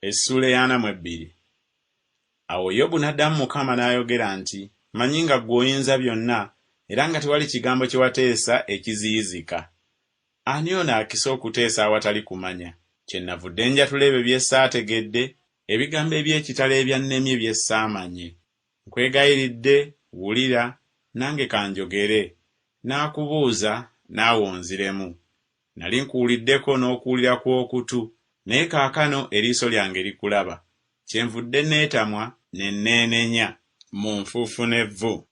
Essuula 42. Awo Yobu n'addamu Mukama n'ayogera nti, "Manyi nga ggwe oyinza byonna, era nga tewali kigambo kye wateesa ekiziyizika. Ani ono akisa okuteesa awatali kumanya? Kyennavudde njatula ebyo bye saategedde, ebigambo eby'ekitalo ebyannemye bye saamanye. Nkwegayiridde, wulira, nange kanjogere. N'akubuuza, naawe onziremu. Nali nkuwuliddeko n'okuwulira kw'okutu, naye kaakano eriiso lyange likulaba. Kyenvudde neetamwa ne nneenenya mu nfuufu n'evvu."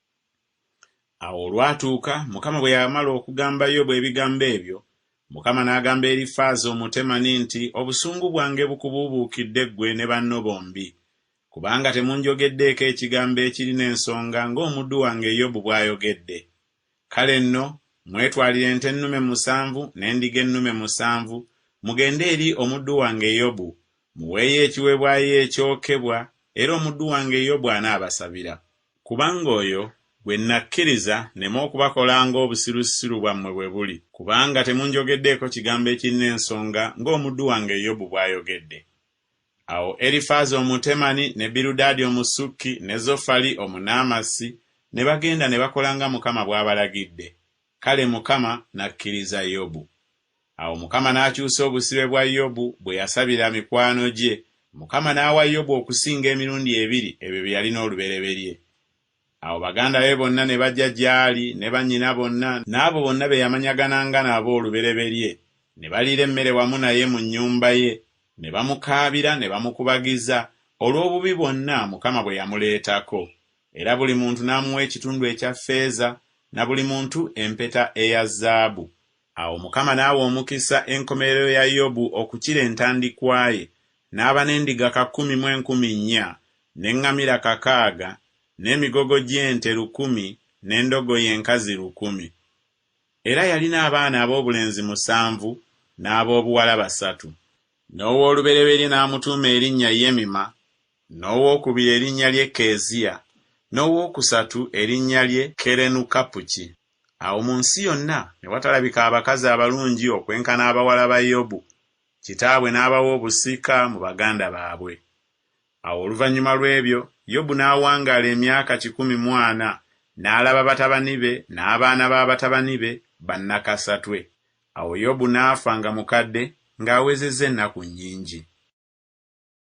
Awo olwatuuka, Mukama bwe yamala okugamba Yobu ebigambo ebyo, Mukama n'agamba Erifaazi Omutemani nti, "Obusungu bwange bukubuubuukidde ggwe ne banno bombi, kubanga temunjogeddeeko ekigambo ekirina ensonga ng'omuddu wange Yobu bw'ayogedde. Kale nno, mwetwalire ente ennume 7 n'endiga ennume 7, mugende eri omuddu wange Yobu, muweeyo ekiweebwayo ekyokebwa, era omuddu wange Yobu anaabasabira. Kubanga oyo gwe nakkiriza nneme okubakola ng'obusirusiru bwammwe bwe buli, kubanga temunjogeddeeko kigambo ekirina ensonga ng'omuddu wange Yobu bw'ayogedde." Awo Erifaazi Omutemani ne Birudaadi Omusukki ne Zofali Omunaamasi ne bagenda ne bakola nga Mukama bw'abalagidde. Kale Mukama n'akkiriza Yobu. Awo Mukama n'akyusa obusibe bwa Yobu bwe yasabira mikwano gye. Mukama n'awa Yobu okusinga emirundi 2 ebyo bye yalina olubereberye. Awo baganda be bonna ne bajja gy'ali ne bannyina bonna n'abo bonna be yamanyagananga nabo olubereberye, ne baliira emmere wamu naye mu nnyumba ye, ne bamukaabira ne bamukubagiza olw'obubi bwonna Mukama bwe yamuleetako, era buli muntu n'amuwa ekitundu ekya ffeeza na buli muntu empeta eya zaabu. Awo Mukama n'awa omukisa enkomerero ya Yobu okukira entandikwa ye, n'aba n'endiga 10,400, n'eŋŋamira 600, n'emigogo gy'ente 1,000, n'endogoyi enkazi 1,000. Era yalina abaana ab'obulenzi 7 n'ab'obuwala 3. N'ow'olubereberye n'amutuuma erinnya Yemima, n'owookubiri erinnya lye Keeziya, n'owookusatu erinnya lye Kerenukapuki. Awo mu nsi yonna ne watalabika abakazi abalungi okwenkana abawala ba Yobu. Kitaabwe n'abawa obusika mu baganda baabwe. Awo oluvannyuma lw'ebyo, Yobu n'awangaala emyaka 140, n'alaba batabani be n'abaana b'abatabani be bannakasatwe. Awo Yobu n'afa nga mukadde ng'awezezza ennaku nnyingi.